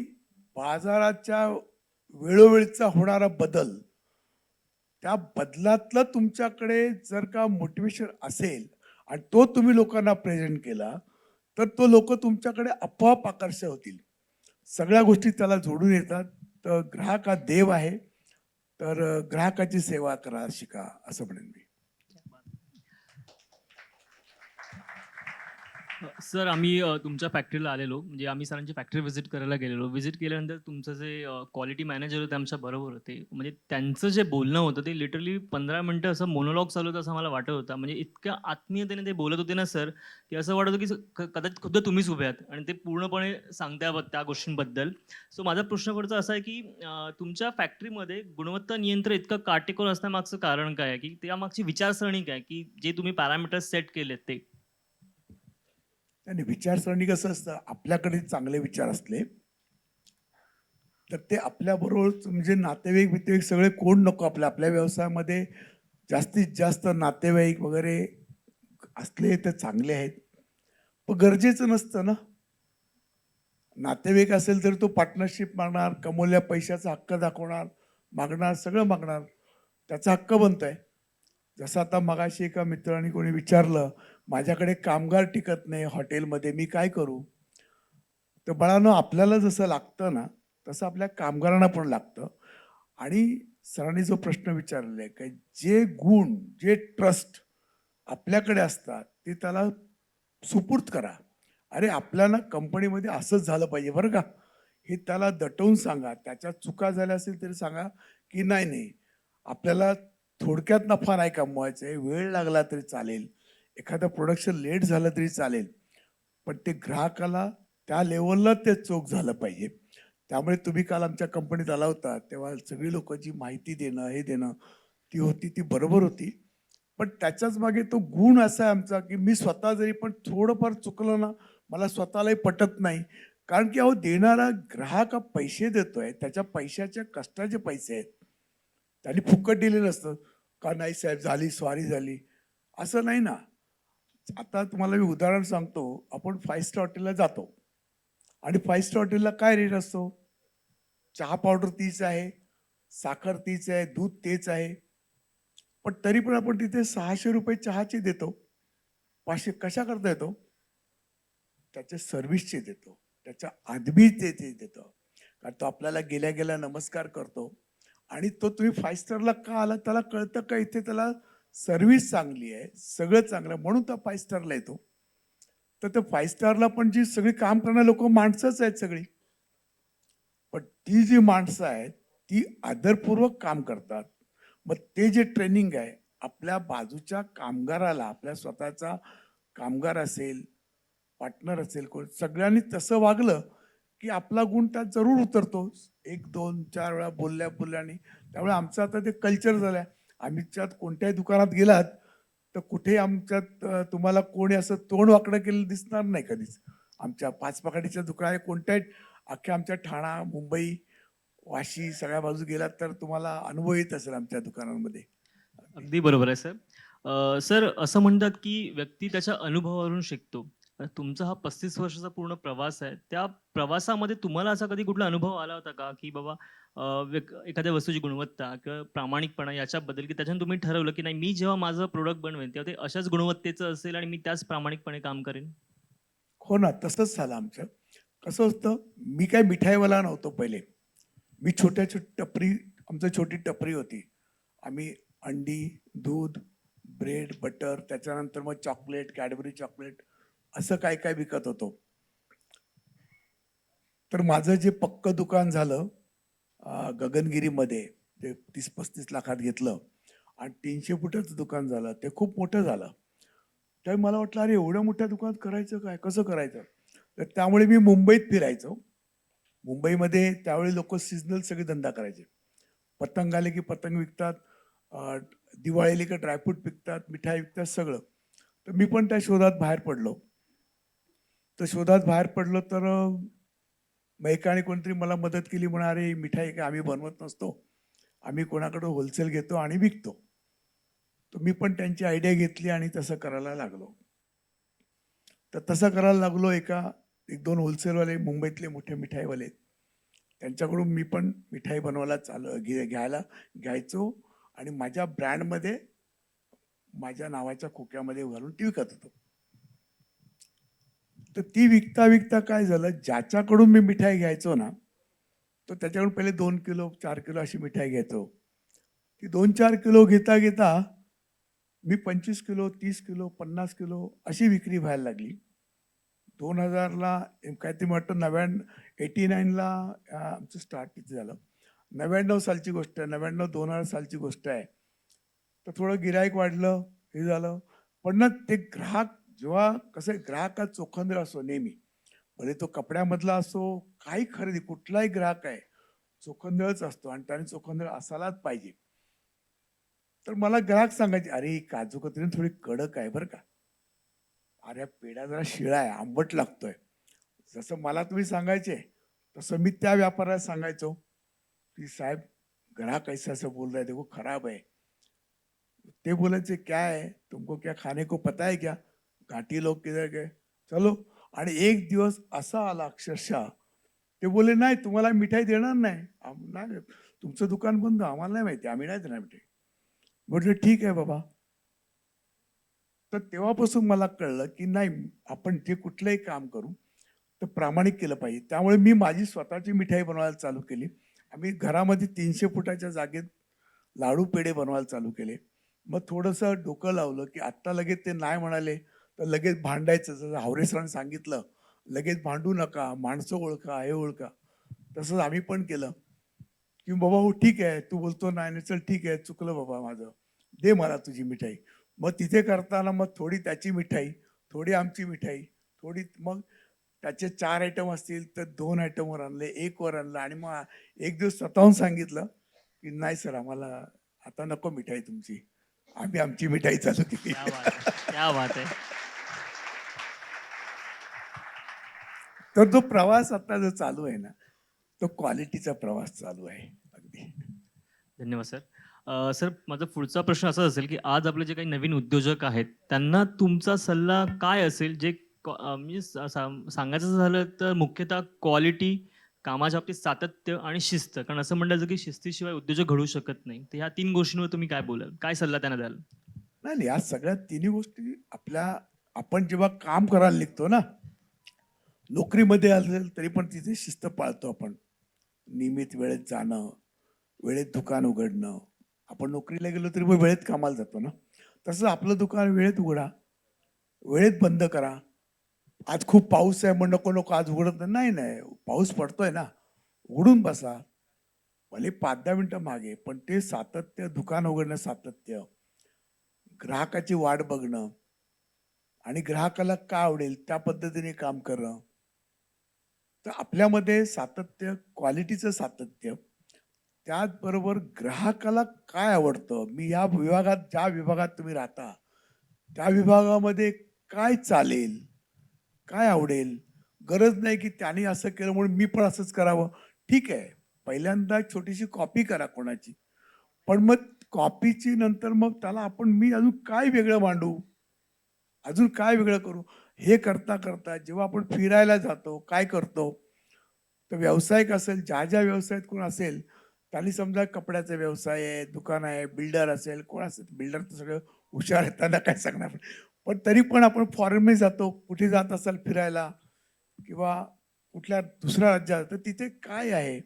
बाजाराच्या वेळोवेळीचा होणारा बदल, त्या बदलातलं तुमच्याकडे जर का मोटिवेशन असेल आणि तो तुम्ही लोकांना प्रेझेंट केला, तर तो लोक तुमच्याकडे आपोआप आकर्षित होतील. सगळ्या गोष्टी त्याला जोडून येतात. तर ग्राहक हा देव आहे. तर ग्राहकाची सेवा करा शिका, असं म्हणेन मी. सर, आम्ही तुमच्या फॅक्टरीला आलेलो, म्हणजे आम्ही सरांची फॅक्टरी व्हिजिट करायला गेलेलो. व्हिजिट केल्यानंतर तुमचं जे क्वालिटी मॅनेजर होते आमच्या बरोबर होते. म्हणजे त्यांचं जे बोलणं होतं ते लिटरली 15 मिनिटं असं मोनोलॉग चालू होतं असं मला वाटत होतं. म्हणजे इतक्या आत्मीयतेने ते बोलत होते ना सर, की असं वाटत होतं की कदाचित खुद्द तुम्हीच उभे आहात आणि ते पूर्णपणे सांगताय त्या गोष्टींबद्दल. सो माझा प्रश्न पुढचा असा आहे की तुमच्या फॅक्टरीमध्ये गुणवत्ता नियंत्रण इतकं काटेकोर असण्यामागचं कारण काय आहे? की त्यामागची विचारसरणी काय? की जे तुम्ही पॅरामीटर्स सेट केलेत ते? आणि विचारसरणी कसं असतं, आपल्याकडे चांगले विचार असले तर ते आपल्याबरोबर, म्हणजे नातेवाईक बितेवाईक सगळे कोण नको, आपल्या आपल्या व्यवसायामध्ये जास्तीत जास्त नातेवाईक वगैरे असले तर चांगले आहेत. पण गरजेचं नसतं ना. नातेवाईक असेल तर तो पार्टनरशिप मागणार, कमवल्या पैशाचा हक्क दाखवणार, मागणार, सगळं मागणार, त्याचा हक्क बनतोय. जसं आता मगाशी एका मित्राने कोणी विचारलं, माझ्याकडे कामगार टिकत नाही हॉटेलमध्ये, मी काय करू. तर बाळांनो, आपल्याला जसं लागतं ना, तसं आपल्या कामगारांना पण लागतं. आणि सरांनी जो प्रश्न विचारलेला आहे, की जे गुण, जे ट्रस्ट आपल्याकडे असतात ते त्याला सुपूर्द करा. अरे, आपल्याला कंपनीमध्ये असंच झालं पाहिजे बरं का, हे त्याला दटवून सांगा. त्याच्या चुका झाल्या असेल तरी सांगा, की नाही नाही, आपल्याला थोडक्यात नफा नाही कमवायचा आहे, वेळ लागला तरी चालेल, एखादं प्रोडक्शन लेट झालं तरी चालेल, पण ते ग्राहकाला त्या लेवलला ते चोख झालं पाहिजे. त्यामुळे तुम्ही काल आमच्या कंपनीत आला होता, तेव्हा सगळी लोक जी माहिती देणं, हे देणं, ती होती, ती बरोबर होती. पण त्याच्याच मागे तो गुण असा आहे आमचा, की मी स्वतः जरी पण थोडंफार चुकलं ना, मला स्वतःलाही पटत नाही. कारण की अहो, देणारा ग्राहक हा पैसे देतोय, त्याच्या पैशाच्या कष्टाचे पैसे आहेत. त्यांनी फुकट दिले नसतं. का नाही साहेब, झाली, स्वारी झाली, असं नाही ना. आता तुम्हाला मी उदाहरण सांगतो. आपण 5 स्टार हॉटेलला जातो आणि 5 स्टार हॉटेलला काय रेट असतो? चहा पावडर तीच आहे, साखर तीच आहे, दूध तेच आहे. पण तरी पण आपण तिथे 600 रुपये चहाचे देतो. 500 कशा करता येतो? त्याच्या सर्व्हिसचे देतो, त्याच्या आदबीचे ते देतो. कारण तो आपल्याला गेल्या गेल्या नमस्कार करतो. आणि तो तुम्ही 5 स्टारला का आला, त्याला कळतं का इथे त्याला सर्व्हिस चांगली आहे, सगळं चांगलं, म्हणून तो 5 स्टारला येतो. तर ते 5 स्टारला पण जी सगळी काम करणारी लोकं माणसंच आहेत सगळी. पण ती जी माणसं आहेत, ती आदरपूर्वक काम करतात. मग ते जे ट्रेनिंग आहे, आपल्या बाजूच्या कामगाराला, आपल्या स्वतःचा कामगार असेल, पार्टनर असेल, कोण सगळ्यांनी तसं वागलं, की आपला गुण त्यात जरूर उतरतो. 1, 2, 4 वेळा बोलल्याने. त्यामुळे आमचं आता ते कल्चर झालंय. आमच्यात कोणत्याही दुकानात गेलात, तर कुठेही आमच्यात तुम्हाला कोणी असं तोंड वाकडं केलेलं दिसणार नाही कधीच. आमच्या पाचपाकळीच्या दुकानात कोणत्याही अख्ख्या आमच्या ठाणा, मुंबई, वाशी सगळ्या बाजू गेलात तर तुम्हाला अनुभव येत असेल आमच्या दुकानांमध्ये. अगदी. अगदी बरोबर आहे सर. सर असं म्हणतात की व्यक्ती त्याच्या अनुभवावरून शिकतो. तुमचा हा 35 वर्षाचा पूर्ण प्रवास आहे. त्या प्रवासामध्ये तुम्हाला असा कधी कुठला अनुभव आला होता का, की बाबा एखाद्या वस्तूची गुणवत्ता किंवा प्रामाणिकपणा याच्याबद्दल, की त्याच्याने तुम्ही ठरवलं की नाही मी जेव्हा माझं प्रोडक्ट बनवेन तेव्हा ते अशाच गुणवत्तेचं असेल आणि मी त्याच प्रामाणिकपणे काम करेन? हो ना, तसंच झालं आमचं. कसं असतं, मी काही मिठाईवाला नव्हतो पहिले. मी छोट्या-छोट्या टपरी आमची छोटी टपरी होती. आम्ही अंडी, दूध, ब्रेड, बटर त्याच्यानंतर मग चॉकलेट, Cadbury चॉकलेट असं काय-काय विकत होतो. तर माझं जे पक्कं दुकान झालं गगनगिरीमध्ये ते 30-35 लाखात घेतलं आणि 300 फुटाचं दुकान झालं. ते खूप मोठं झालं. तर मला वाटलं, "अरे, एवढ्या मोठ्या दुकानात करायचं काय? कसं करायचं?" तर त्यामुळे मी मुंबईत फिरायचो. मुंबईमध्ये त्यावेळी लोकं सीझनल सगळे धंदा करायचे. पतंग आले की पतंग विकतात, अ, दिवाळी आली की ड्रायफ्रूट विकतात, मिठाई विकतात सगळं. तर मी पण त्या शोधात बाहेर पडलो. तर शोधात बाहेर पडलो तर मग एकाने कोणतरी मला मदत केली म्हणा, "अरे, मिठाई काय आम्ही बनवत नसतो. आम्ही कोणाकडून होलसेल घेतो आणि विकतो." तर मी पण त्यांची आयडिया घेतली आणि तसं करायला लागलो. तर तसं करायला लागलो. 1-2 होलसेलवाले मुंबईतले मोठे मिठाईवाले त्यांच्याकडून मी पण मिठाई बनवायला घ्यायचो आणि माझ्या ब्रँडमध्ये माझ्या नावाच्या खोक्यामध्ये घालून ती विकत होतो. तर ती विकता काय झालं, ज्याच्याकडून मी मिठाई घ्यायचो ना, तो त्याच्याकडून पहिले 2 किलो, 4 किलो अशी मिठाई घ्यायचो. ती 2-4 किलो घेता मी 25 किलो, 30 किलो, 50 किलो अशी विक्री व्हायला लागली. 2000ला काहीतरी वाटतं 89ला आमचं स्टार्ट किती झालं? 99 सालची गोष्ट आहे. 99-2000 सालची गोष्ट आहे. तर थोडं गिराईक वाढलं, हे झालं. पण ना ते ग्राहक जेव्हा कसं आहे ग्राहक हा चोखंदळ असतो नेहमी. भले तो कपड्यामधला असो, काही खरेदी कुठलाही ग्राहक आहे, चोखंदळच असतो आणि त्याने चोखंदळ असायलाच पाहिजे. तर मला ग्राहक सांगायचे, "अरे, काजू कतरी थोडी कडक आहे बरं का." "अरे, पेढा जरा शिळा आहे, आंबट लागतोय." जसं मला तुम्ही सांगायचे, तसं मी त्या व्यापाऱ्याला सांगायचो, की "साहेब, ग्राहक ऐसा ऐसा बोल रहा है, देखो खराब है." ते बोलायचे, "क्या है? तुमको क्या खाने को पता है क्या? घाटी लोग किधर गए? चलो." आणि एक दिवस असा आला अक्षरशः, ते बोलले, "नाही, तुम्हाला मिठाई देणार नाही. नाही, तुमचं दुकान बंद. आम्हाला नाही माहिती. आम्ही नाही देणार मिठाई." म्हटलं, "ठीक आहे बाबा." तर तेव्हापासून मला कळलं, की नाही आपण जे कुठलंही काम करू, तर प्रामाणिक केलं पाहिजे. त्यामुळे मी माझी स्वतःची मिठाई बनवायला चालू केली. आम्ही घरामध्ये 300 फुटाच्या जागेत लाडू पेढे बनवायला चालू केले. मग थोडंसं डोकं लावलं, की आत्ता लगेच ते नाही म्हणाले, तर लगेच भांडायचं. जसं हावरे सरांनी सांगितलं, लगेच भांडू नका, माणसं ओळखा, हे ओळखा. तसंच आम्ही पण केलं, की "बाबा हो ठीक आहे, तू बोलतो नाही, नाही चल ठीक आहे, चुकलं बाबा माझं. दे मला तुझी मिठाई." मग तिथे करताना मग थोडी त्याची मिठाई, थोडी आमची मिठाई, थोडी मग त्याचे 4 आयटम असतील तर 2 आयटमवर आणले, 1 वर आणलं आणि मग एक दिवस स्वतःहून सांगितलं, की "नाही सर आम्हाला आता नको मिठाई तुमची. आम्ही आमची मिठाई चालू केली." क्या बात है! क्या बात है! तर तो प्रवास आता जो चालू आहे ना, तो क्वालिटीचा प्रवास चालू आहे. अगदी. धन्यवाद सर. सर माझा पुढचा प्रश्न असा असेल, की आज आपले जे काही नवीन उद्योजक आहेत, त्यांना तुमचा सल्ला काय असेल जे म्हणजे सांगायचं झालं तर मुख्यतः क्वालिटी, कामाच्या बाबतीत सातत्य आणि शिस्त. कारण असं म्हटलं जातं, की शिस्तीशिवाय उद्योजक घडू शकत नाही. तर ह्या 3 गोष्टींवर तुम्ही काय बोलाल? काय सल्ला त्यांना द्याल? नाही, नाही. या सगळ्या तिन्ही गोष्टी आपण जेव्हा काम करायला निघतो ना, नोकरीमध्ये असेल तरी पण तिथे शिस्त पाळतो आपण. नियमित वेळेत जाणं, वेळेत दुकान उघडणं. आपण नोकरीला गेलो तरी मग वेळेत कामाला जातो ना. तसं आपलं दुकान वेळेत उघडा, वेळेत बंद करा. आज खूप पाऊस आहे मग नको नको आज उघडत नाही. नाही, पाऊस पडतोय ना, उघडून बसा. भले 5-10 मिनिटं मागे, पण ते सातत्य, दुकान उघडणं सातत्य, ग्राहकाची वाट बघणं आणि ग्राहकाला काय आवडेल त्या पद्धतीने काम करणं. तर आपल्यामध्ये सातत्य, क्वालिटीचं सातत्य, त्याचबरोबर ग्राहकाला काय आवडतं, मी या विभागात ज्या विभागात तुम्ही राहता, त्या विभागामध्ये काय चालेल, काय आवडेल? गरज नाही की त्याने असं केलं म्हणून मी पण असंच करावं. ठीक आहे, पहिल्यांदा छोटीशी कॉपी करा कोणाची. पण मग कॉपीची नंतर मग त्याला आपण मी अजून काय वेगळं मांडू? अजून काय वेगळं करू? हे करता जेव्हा आपण फिरायला जातो, काय करतो? तर व्यावसायिक असेल, ज्या व्यवसायात कोण असेल, त्यांनी समजा कपड्याचा व्यवसाय आहे, दुकान आहे, बिल्डर असेल, कोण असेल, बिल्डर तर सगळं हुशार आहेत, त्यांना काय सांगणार. पण तरी पण आपण फॉरेनमध्ये जातो, कुठे जात असाल फिरायला किंवा कुठल्या दुसऱ्या राज्यात, तर तिथे काय आहे?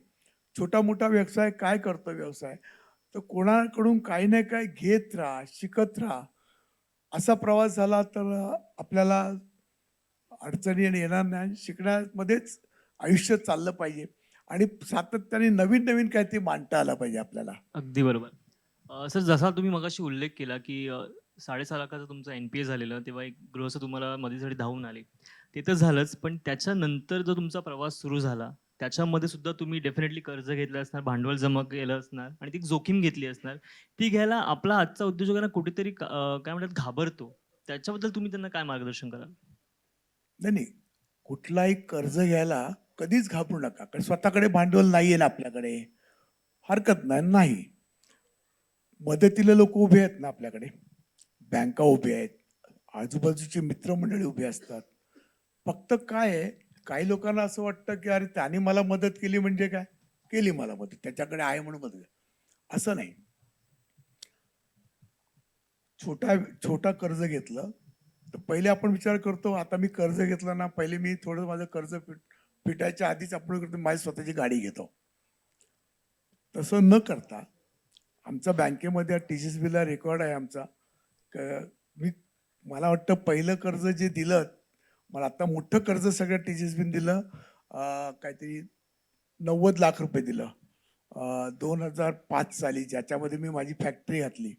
छोटा-मोठा व्यवसाय काय करतो व्यवसाय? तर कोणाकडून काही ना काही घेत राहा, शिकत राहा. असा प्रवास झाला तर आपल्याला अडचणी येणार नाही. शिकण्यामध्येच आयुष्य चाललं पाहिजे आणि सातत्याने नवीन-नवीन काहीतरी मांडता आलं पाहिजे आपल्याला. अगदी बरोबर. सर जसा तुम्ही मगाशी उल्लेख केला, की 6.5 लाखाचं तुमचं एन-पी-ए झालेलं, तेव्हा एक गृहस्थ तुम्हाला मदतीसाठी धावून आले. ते तर झालंच, पण त्याच्यानंतर जो तुमचा प्रवास सुरू झाला, त्याच्यामध्ये सुद्धा तुम्ही डेफिनेटली कर्ज घेतलं असणार, भांडवल जमा केलं असणार आणि ती जोखीम घेतली असणार. ती घ्यायला आपला आजचा उद्योजकांना कुठेतरी काय म्हणतात घाबरतो. त्याच्याबद्दल तुम्ही त्यांना काय मार्गदर्शन कराल? नाही, नाही. कुठलाही कर्ज घ्यायला कधीच घाबरू नका. कारण स्वतःकडे भांडवल नाहीये ना आपल्याकडे. हरकत नाही. नाही. मदतीला लोक उभे आहेत ना आपल्याकडे. बँका उभे आहेत. आजूबाजूची मित्रमंडळी उभी असतात. फक्त काय आहे, काही लोकांना असं वाटतं, की अरे त्याने मला मदत केली म्हणजे काय? केली मला मदत. त्याच्याकडे आहे म्हणून मदत. असं नाही. छोटा छोटा कर्ज घेतलं, तर पहिले आपण विचार करतो, आता मी कर्ज घेतलं ना, पहिले मी थोडं माझं कर्ज फिटायच्या आधीच आपण करतो, माझी स्वतःची गाडी घेतो. तसं न करता आमचा बँकेमध्ये टी-सी-एस-बीला रेकॉर्ड आहे आमचा. मी मला वाटतं पहिलं कर्ज जे दिलं, मला आता मोठं कर्ज सगळं टी-सी-एस-बीने दिलं. काहीतरी 90 लाख रुपये दिलं. 2005 साली ज्याच्यामध्ये मी माझी फॅक्टरी घातली.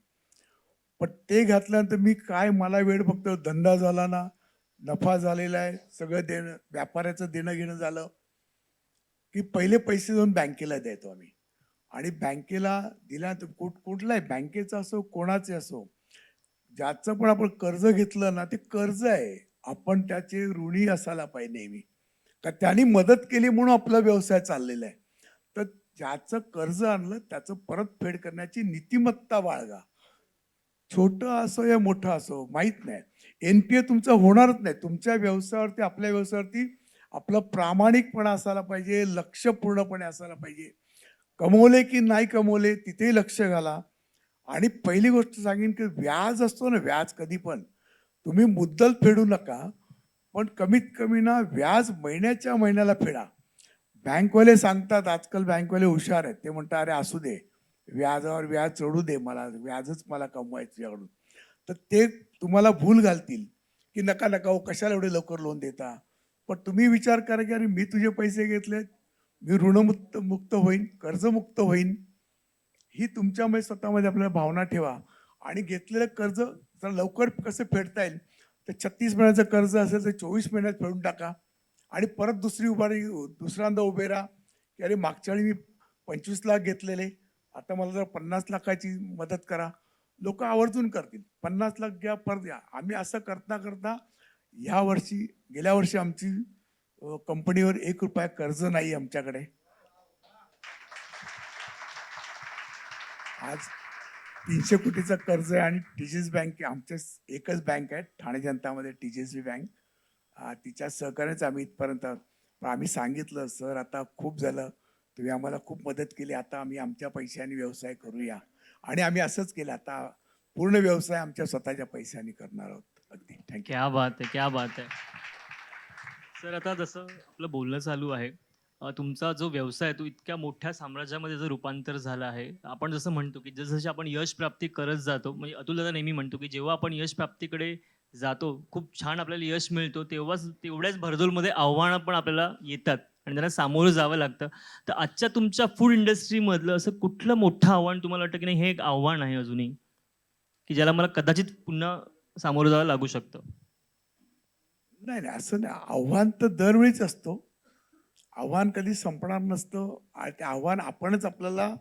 पण ते घातल्यानंतर मी काय मला वेळ बघतो धंदा झाला ना, नफा झालेला आहे, सगळं देणं व्यापाऱ्याचं देणं घेणं झालं, की पहिले पैसे जाऊन बँकेला द्यायचो आम्ही. आणि बँकेला दिल्यानंतर कुठलाही बँकेचं असो, कोणाचे असो, ज्याचं पण आपण कर्ज घेतलं ना, ते कर्ज आहे. आपण त्याचे ऋणी असायला पाहिजे नेहमी. का त्यांनी मदत केली म्हणून आपला व्यवसाय चाललेला आहे. तर ज्याचं कर्ज आणलं त्याचं परतफेड करण्याची नीतिमत्ता बाळगा. छोटं असो या मोठं असो माहीत नाही. एन-पी-ए तुमचं होणारच नाही. तुमच्या व्यवसायावरती, आपल्या व्यवसायावरती आपला प्रामाणिकपणा असायला पाहिजे, लक्ष पूर्णपणे असायला पाहिजे. कमवले की नाही कमवले तिथेही लक्ष घाला. आणि पहिली गोष्ट सांगेन की व्याज असतो ना, व्याज कधी पण तुम्ही मुद्दल फेडू नका, पण कमीत कमी ना व्याज महिन्याच्या महिन्याला फेडा. बँकवाले सांगतात, आजकाल बँकवाले हुशार आहेत. ते म्हणतात, "अरे असू दे, व्याजावर व्याज चढू दे मला, व्याजच मला कमवायचं तुझ्याकडून." तर ते तुम्हाला भूल घालतील, की "नका, नका हो, कशाला एवढे लवकर लोन देता?" पण तुम्ही विचार करा, की "अरे मी तुझे पैसे घेतलेत, मी मुक्त होईन, कर्जमुक्त होईन." ही तुमच्यामध्ये स्वतःमध्ये आपल्याला भावना ठेवा आणि घेतलेलं कर्ज जर लवकर कसं फेडता येईल, तर 36 महिन्याचं कर्ज असेल तर 24 महिन्यात फेडून टाका आणि परत दुसऱ्यांदा उभे राहा, की अरे मागच्या वेळी मी 25 लाख घेतलेले, आता मला जर 50 लाखाची मदत करा. लोक आवर्जून करतील. 50 लाख घ्या, परत घ्या. आम्ही असं करता गेल्या वर्षी आमची कंपनीवर ₹1 कर्ज नाही आमच्याकडे. आज 300 कोटीचं कर्ज आहे आणि टी-सी-एस बँक आमच्या एकच बँक आहे ठाणे जनतामध्ये टी-सी-एस-बी बँक. तिच्या सहकार्यानेच आम्ही इथपर्यंत पण आम्ही सांगितलं, "सर आता खूप झालं. तुम्ही आम्हाला खूप मदत केली. आता आम्ही आमच्या पैशाने व्यवसाय करूया." आणि आम्ही असंच केलं. आता पूर्ण व्यवसाय आमच्या स्वतःच्या पैशाने करणार आहोत. अगदी. थँक क्या बात है! क्या बात है! सर आता जसं आपलं बोलणं चालू आहे, तुमचा जो व्यवसाय आहे तो इतक्या मोठ्या साम्राज्यामध्ये जो रूपांतर झालं आहे. आपण जसं म्हणतो, की जसं आपण यश प्राप्ती करत जातो, म्हणजे अतुल दादा नेहमी म्हणतो, की जेव्हा आपण यश प्राप्तीकडे जातो, खूप छान आपल्याला यश मिळतो, तेवढ्याच भरदोलमध्ये आव्हानं पण आपल्याला येतात आणि त्यांना सामोरं जावं लागतं. तर आजच्या तुमच्या फूड इंडस्ट्रीमधलं असं कुठलं मोठं आव्हान तुम्हाला वाटतं, की नाही हे एक आव्हान आहे अजूनही, की ज्याला मला कदाचित पुन्हा सामोरं जावं लागू शकतं? नाही, नाही असं नाही. आव्हान तर दरवेळीच असतो. आव्हान कधी संपणार नसतं आणि ते आव्हान आपणच आपल्याला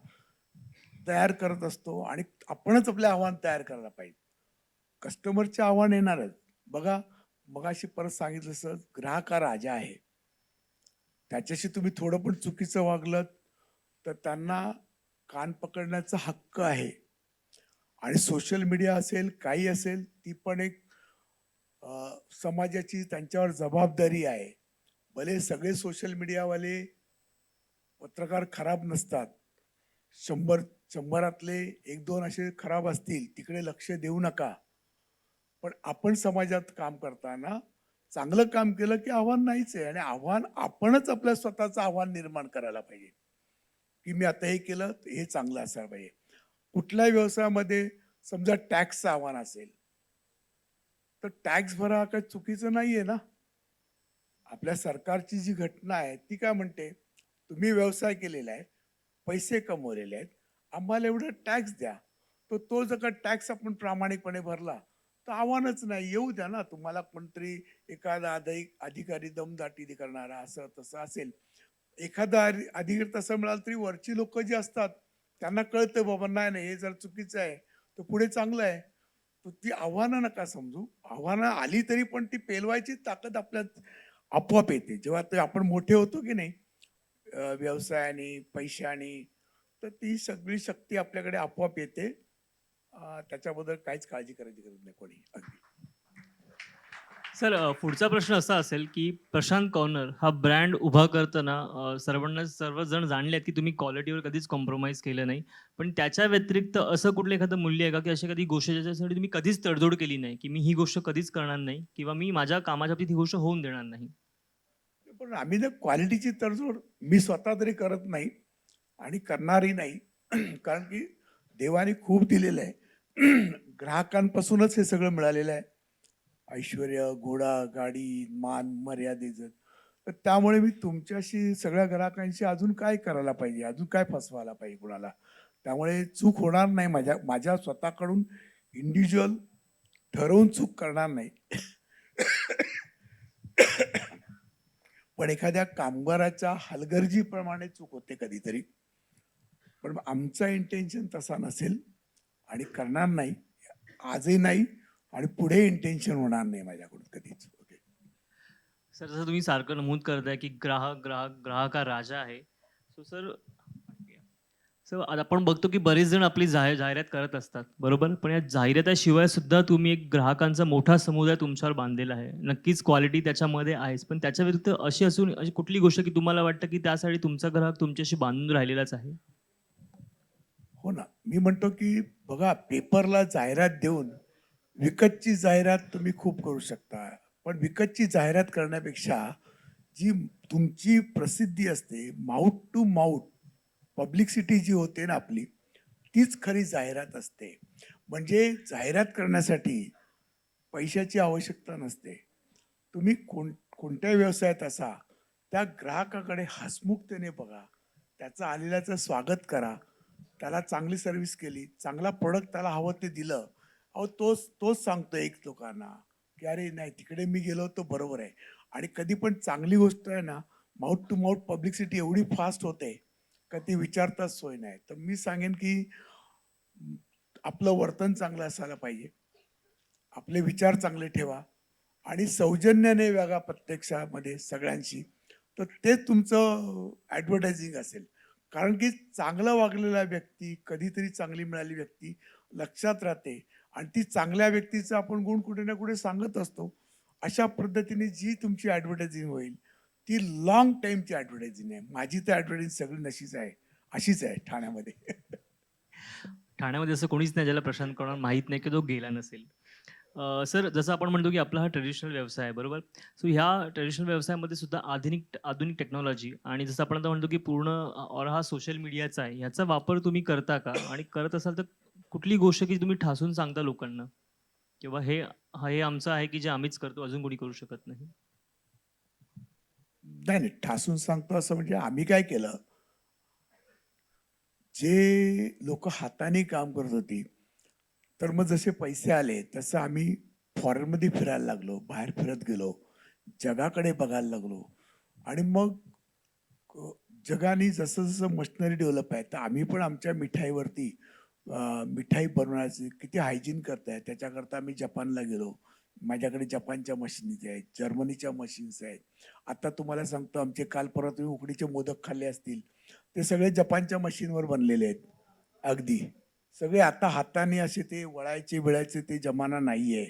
तयार करत असतो आणि आपणच आपले आव्हान तयार करायला पाहिजे. कस्टमरचे आव्हान येणारच. बघा, मगाशी परत सांगितलं तसं ग्राहक हा राजा आहे. त्याच्याशी तुम्ही थोडं पण चुकीचं वागलत, तर त्यांना कान पकडण्याचा हक्क आहे. आणि सोशल मीडिया असेल, काही असेल, ती पण एक समाजाची त्यांच्यावर जबाबदारी आहे. भले सगळे सोशल मीडियावाले पत्रकार खराब नसतात. 100 100रातले 1-2 असे खराब असतील, तिकडे लक्ष देऊ नका. पण आपण समाजात काम करताना चांगलं काम केलं की आव्हान नाहीच आहे आणि आव्हान आपणच आपल्या स्वतःचं आव्हान निर्माण करायला पाहिजे, की मी आता हे केलं, तर हे चांगलं असायला पाहिजे. कुठल्याही व्यवसायामध्ये समजा टॅक्सचं आव्हान असेल, तर टॅक्स भरा हा काही चुकीचं नाहीये ना. आपल्या सरकारची जी घटना आहे ती काय म्हणते, तुम्ही व्यवसाय केलेला आहे, पैसे कमवलेले आहेत, आम्हाला एवढं टॅक्स द्या. तर तो जर का टॅक्स आपण प्रामाणिकपणे भरला तर आव्हानच नाही. येऊ द्या ना, तुम्हाला कोणतरी एखादा अधिकारी दमदाटी करणारा असं तसं असेल, एखादा अधिकारी तसं मिळालं तरी वरची लोक जी असतात त्यांना कळतं बाबा नाही नाही हे जर चुकीचं आहे तर पुढे चांगलं आहे. तर ती आव्हानं नका समजू. आव्हानं आली तरी पण ती पेलवायची ताकद आपल्यात आपोआप येते. जेव्हा ते आपण मोठे होतो की नाही व्यवसायाने, पैशाने, तर ती सगळी शक्ती आपल्याकडे आपोआप येते. त्याच्याबद्दल काहीच काळजी करायची गरज नाही कोणी. अगदी. सर पुढचा प्रश्न असा असेल, की प्रशांत कॉर्नर हा ब्रँड उभा करताना सर्वजण जाणलेत, की तुम्ही क्वालिटीवर कधीच कॉम्प्रोमाईज केलं नाही. पण त्याच्या व्यतिरिक्त असं कुठलं एखादं मूल्य आहे का, की अशी कधी गोष्ट ज्याच्यासाठी तुम्ही कधीच तडजोड केली नाही, की मी ही गोष्ट कधीच करणार नाही किंवा मी माझ्या कामाच्या बाबतीत ही गोष्ट होऊन देणार नाही? पण आम्ही जर क्वालिटीची तडजोड मी स्वतः तरी करत नाही आणि करणारही नाही. कारण की देवाने खूप दिलेलं आहे. ग्राहकांपासूनच हे सगळं मिळालेलं आहे. ऐश्वर्य, घोडा, गाडी, मान, मर्यादा, इज्जत. तर त्यामुळे मी तुमच्याशी सगळ्या ग्राहकांशी अजून काय करायला पाहिजे, अजून काय फसवायला पाहिजे कुणाला. त्यामुळे चूक होणार नाही माझ्या माझ्या स्वतःकडून इंडिव्हिज्युअल ठरवून चूक करणार नाही. पण एखाद्या कामगाराच्या हलगर्जीप्रमाणे चूक होते कधीतरी. पण आमचा इंटेन्शन तसा नसेल आणि करणार नाही. आजही नाही आणि पुढे इंटेन्शन होणार नाही माझ्याकडून कधीच. ओके. सर जसं तुम्ही सारखं नमूद करताय, की ग्राहक हा राजा आहे. सो सर सर आता आपण बघतो की बरेच जण आपली जाहिरात करत असतात, बरोबर? पण या जाहिरातीशिवाय सुद्धा तुम्ही एक ग्राहकांचा मोठा समुदाय तुमच्यावर बांधलेला आहे. नक्कीच क्वालिटी त्याच्यामध्ये आहेच. पण त्याच्या व्यतिरिक्त अशी कुठली गोष्ट की तुम्हाला वाटतं की त्यासाठी तुमचा ग्राहक तुमच्याशी बांधून राहिलेलाच आहे? हो ना. मी म्हणतो की बघा पेपरला जाहिरात देऊन विकतची जाहिरात तुम्ही खूप करू शकता. पण विकतची जाहिरात करण्यापेक्षा जी तुमची प्रसिद्धी असते, माउथ टू माउथ पब्लिसिटी जी होते ना आपली, तीच खरी जाहिरात असते. म्हणजे जाहिरात करण्यासाठी पैशाची आवश्यकता नसते. तुम्ही कोणत्याही व्यवसायात असा, त्या ग्राहकाकडे हसमुखतेने बघा. त्याचं आलेल्याचं स्वागत करा. त्याला चांगली सर्व्हिस केली, चांगला प्रॉडक्ट त्याला हवं ते दिलं. अहो तोच तोच सांगतो एक लोकांना, की "अरे नाही तिकडे मी गेलो होतो बरोबर आहे." आणि कधी पण चांगली गोष्ट आहे ना, माउथ टू माउथ पब्लिसिटी एवढी फास्ट होते, का ती विचारताच सोय नाही. तर मी सांगेन की आपलं वर्तन चांगलं असायला पाहिजे. आपले विचार चांगले ठेवा आणि सौजन्याने वागा प्रत्यक्षामध्ये सगळ्यांशी. तर ते तुमचं ॲडव्हर्टायझिंग असेल. कारण की चांगला वागलेला व्यक्ती, कधीतरी चांगली मिळालेली व्यक्ती लक्षात राहते आणि ती चांगल्या व्यक्तीचा आपण गुण कुठे ना कुठे सांगत असतो. अशा पद्धतीने जी तुमची ॲडव्हर्टायझिंग होईल, ती लाँग टाईमची ॲडव्हर्टायझिंग आहे. माझी तर ॲडव्हर्टायझिंग सगळी नशीच आहे. अशीच आहे ठाण्यामध्ये. ठाण्यामध्ये असं कोणीच नाही ज्याला प्रशांत कॉर्नर माहीत नाही की तो गेला नसेल. सर जसं आपण म्हणतो की आपला हा ट्रेडिशनल व्यवसाय आहे, बरोबर? सो ह्या ट्रेडिशनल व्यवसायामध्ये सुद्धा आधुनिक आधुनिक टेक्नॉलॉजी आणि जसं आपण आता म्हणतो की पूर्ण और हा सोशल मीडियाचा आहे, ह्याचा वापर तुम्ही करता का? आणि करत असाल तर कुठली गोष्ट की तुम्ही ठासून सांगता लोकांना? किंवा हे हे आमचं आहे की जे आम्हीच करतो, अजून कोणी करू शकत नाही? नाही नाही, ठासून सांगतो असं म्हणजे आम्ही काय केलं, जे लोक हाताने काम करत होती, तर मग जसे पैसे आले तसं आम्ही फॉरेनमध्ये फिरायला लागलो, बाहेर फिरत गेलो, जगाकडे बघायला लागलो. आणि मग अ, जगाने जसं जसं मशिनरी डेव्हलप आहे, तर आम्ही पण आमच्या मिठाईवरती मिठाई बनवण्याचे किती हायजीन करताय त्याच्याकरता आम्ही जपानला गेलो. माझ्याकडे जपानच्या मशीन्स आहेत, जर्मनीच्या मशीन्स आहेत. आता तुम्हाला सांगतो, आमचे काल परवा तुम्ही उकडीचे मोदक खाल्ले असतील, ते सगळे जपानच्या मशीनवर बनलेले आहेत. अगदी सगळे आता हाताने असे ते वळायचे बिळायचे ते जमाना नाही आहे.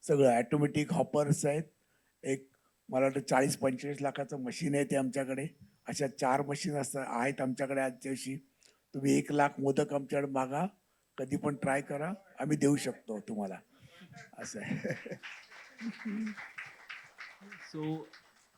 सगळं ॲटोमॅटिक हॉपर्स आहेत. एक मला वाटतं 40-45 लाखाचं मशीन आहे ते आमच्याकडे. अशा 4 मशीन असतात आहेत आमच्याकडे आजच्याशी. तुम्ही 1,00,000 मोदक आमच्याकडे मागा, कधी पण ट्राय करा, आम्ही देऊ शकतो तुम्हाला. असं आहे. सो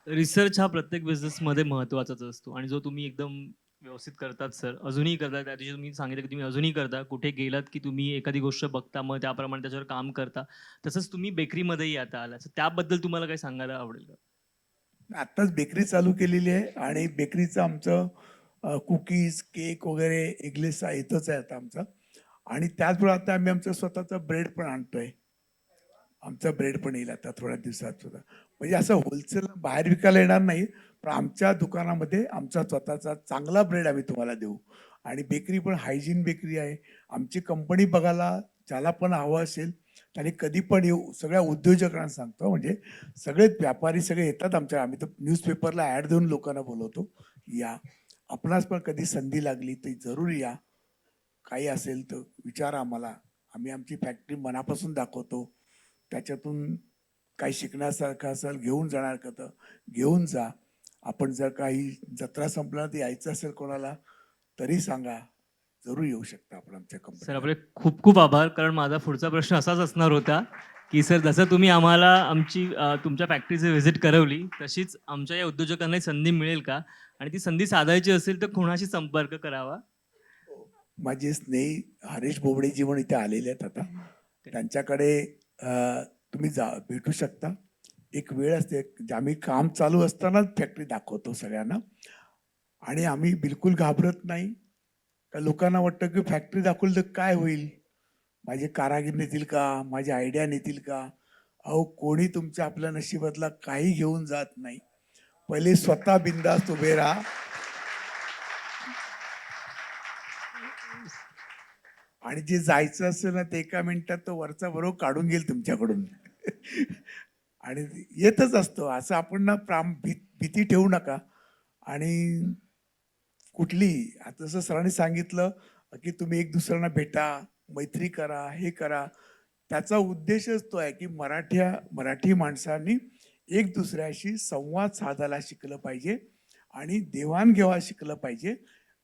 रिसर्च हा प्रत्येक बिझनेसमध्ये महत्त्वाचाच असतो आणि जो तुम्ही एकदम व्यवस्थित करतात सर, अजूनही करता. त्या दिवशी तुम्ही सांगितलं की तुम्ही अजूनही करता. कुठे गेलात की तुम्ही एखादी गोष्ट बघता, मग त्याप्रमाणे त्याच्यावर काम करता. तसंच तुम्ही बेकरीमध्येही आता आलात. तर त्याबद्दल तुम्हाला काही सांगायला आवडेल का? आत्ताच बेकरी चालू केलेली आहे आणि बेकरीचं आमचं कुकीज, केक वगैरे एगलेस इथंच आहे आता आमचं. आणि त्याचबरोबर आता आम्ही आमचं स्वतःचा ब्रेड पण आणतोय. आमचा ब्रेड पण येईल आता थोड्या दिवसात सुद्धा. म्हणजे असं होलसेल बाहेर विकायला येणार नाही, पण आमच्या दुकानामध्ये आमचा स्वतःचा चांगला ब्रेड आम्ही तुम्हाला देऊ. आणि बेकरी पण हायजीन बेकरी आहे. आमची कंपनी बघायला ज्याला पण हवं असेल त्याने कधी पण येऊ. सगळ्या उद्योजकांना सांगतो, म्हणजे सगळेच व्यापारी सगळे येतात आमच्या. आम्ही तर न्यूजपेपरला ॲड देऊन लोकांना बोलवतो, या. आपणास पण कधी संधी लागली तर जरूर या. काही असेल तर विचारा आम्हाला. आम्ही आमची फॅक्टरी मनापासून दाखवतो. त्याच्यातून काही शिकण्यासारखं असेल, घेऊन जाणार का तर घेऊन जा. आपण जर काही जत्रा संपल्यानंतर यायचं असेल कोणाला तरी सांगा. जरूर येऊ शकता आपण आमच्या सर कंपनीला. आपले खूप खूप आभार. कारण माझा पुढचा प्रश्न असाच असणार होता, की सर जसं तुम्ही आम्हाला तुमच्या फॅक्टरीची व्हिजिट करवली, तशीच आमच्या या उद्योजकांनाही संधी मिळेल का? आणि ती संधी साधायची असेल तर कोणाशी संपर्क करावा? माझे स्नेही हरीश बोबडेजी म्हणून इथे आलेले आहेत आता. त्यांच्याकडे तुम्ही भेटू शकता. एक वेळ असते, आम्ही काम चालू असतानाच फॅक्टरी दाखवतो सगळ्यांना. आणि आम्ही बिलकुल घाबरत नाही. का लोकांना वाटतं की फॅक्टरी दाखवली तर काय होईल? माझे कारागीर नेतील का? माझी आयडिया नेतील का? अहो, कोणी तुमच्या आपल्या नशिबातला काही घेऊन जात नाही. पहिले स्वतः बिनधास्त उभे राहा. आणि जे जायचं असेल ना, ते एका मिनिटात तो वरचा बरोबर काढून घेईल तुमच्याकडून. आणि येतच असतो. असं आपण ना भीती ठेवू नका. आणि कुठली आता जसं सरांनी सांगितलं, की तुम्ही एक दुसऱ्यांना भेटा, मैत्री करा, हे करा. त्याचा उद्देशच तो आहे, की मराठी माणसांनी एक दुसऱ्याशी संवाद साधायला शिकलं पाहिजे आणि देवाणघेवाण शिकलं पाहिजे.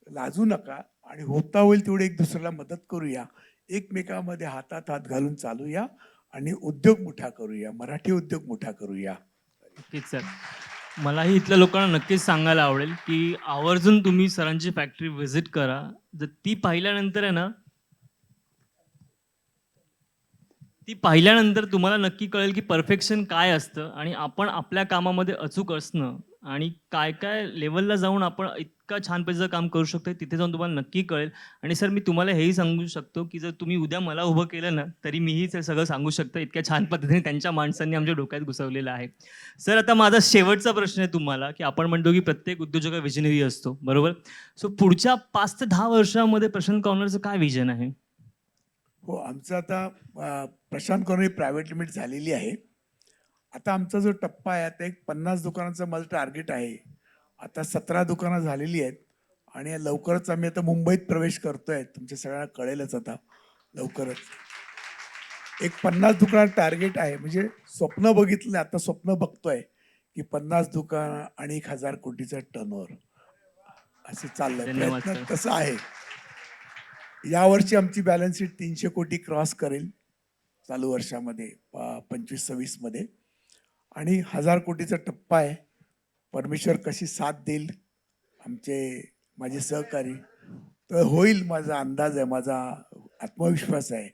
लाजू नका आणि होता होईल तेवढे एक दुसऱ्याला मदत करूया. एकमेकांमध्ये हातात हात घालून चालूया आणि उद्योग मोठा करूया. मराठी उद्योग मोठा करूया. नक्कीच सर. मलाही इथल्या लोकांना नक्कीच सांगायला आवडेल, की आवर्जून तुम्ही सरांची फॅक्टरी व्हिजिट करा. जर ती पाहिल्यानंतर आहे ना, ती पाहिल्यानंतर तुम्हाला नक्की कळेल, की परफेक्शन काय असतं आणि आपण आपल्या कामामध्ये अचूक असणं आणि काय-काय लेव्हलला जाऊन आपण इतका छान पद्धतीचं काम करू शकतो, तिथे जाऊन तुम्हाला नक्की कळेल. आणि सर मी तुम्हाला हेही सांगू शकतो, की जर तुम्ही उद्या मला उभं केलं ना, तरी मीही ते सगळं सांगू शकतो. इतक्या छान पद्धतीने त्यांच्या माणसांनी आमच्या डोक्यात घुसवलेलं आहे. सर आता माझा शेवटचा प्रश्न आहे तुम्हाला, की आपण म्हणतो, की प्रत्येक उद्योजक विजनरी असतो, बरोबर? सो पुढच्या 5 ते 10 वर्षामध्ये प्रशांत कॉर्नरचं काय व्हिजन आहे? हो, आमचं आता प्रशांत कॉर्नर प्रायव्हेट लिमिट झालेली आहे. आता आमचा जो टप्पा आहे, आता एक 50 दुकानाचं माझं टार्गेट आहे. आता 17 दुकानं झालेली आहेत आणि लवकरच आम्ही आता मुंबईत प्रवेश करतोय. तुमच्या सगळ्यांना कळेलच आता लवकरच. एक 50 दुकान टार्गेट आहे. म्हणजे स्वप्न बघितलं, आता स्वप्न बघतोय, की 50 दुकान आणि 1,000 कोटीचा टर्नओव्हर असं चाललंय. धन्यवाद प्रयत्न सर. तसा आहे. यावर्षी आमची बॅलन्स शीट 300 कोटी क्रॉस करेल चालू वर्षामध्ये 25-26 मध्ये. आणि 1,000 कोटीचा टप्पा आहे. परमेश्वर कशी साथ देईल, आमचे माझे सहकारी, तर होईल. माझा अंदाज आहे, माझा आत्मविश्वास आहे.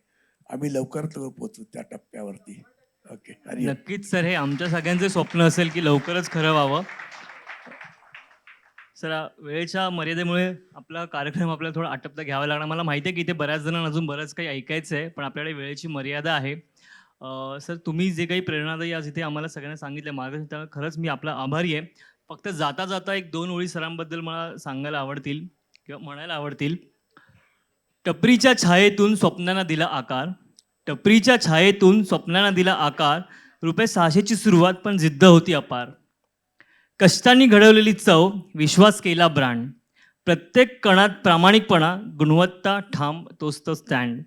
आम्ही लवकरात लवकर पोहोचू त्या टप्प्यावरती. ओके, हरिओम. नक्कीच सर, हे आमच्या सगळ्यांचे स्वप्न असेल की लवकरच खरं व्हावं. सर, वेळेच्या मर्यादेमुळे आपला कार्यक्रम आपल्याला थोडा आटपता घ्यावा लागणार. मला माहिती आहे की इथे बऱ्याच जणांना अजून बरंच काही ऐकायचं आहे, पण आपल्याकडे वेळेची मर्यादा आहे. सर, तुम्ही जे काही प्रेरणादायी आज इथे आम्हाला सगळ्यांना सांगितलं मार्गदर्शन, त्यामुळे खरंच मी आपला आभारी आहे. फक्त जाता जाता एक 2 ओळी सरांबद्दल मला सांगायला आवडतील किंवा म्हणायला आवडतील. टपरीच्या छायेतून स्वप्नांना दिला आकार, टपरीच्या छायेतून स्वप्नांना दिला आकार, ₹600ची सुरुवात पण जिद्द होती अपार. कष्टांनी घडवलेली चव, विश्वास केला ब्रँड, प्रत्येक कणात प्रामाणिकपणा, गुणवत्ता ठाम, तोच तो स्टँड.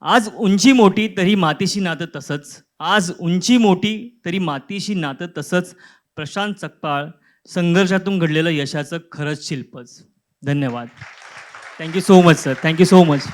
आज उंची मोठी तरी मातीशी नातं तसंच, आज उंची मोठी तरी मातीशी नातं तसंच, प्रशांत सकपाळ, संघर्षातून घडलेलं यशाचं खरंच शिल्पच. धन्यवाद. Thank you so much sir, thank you so much.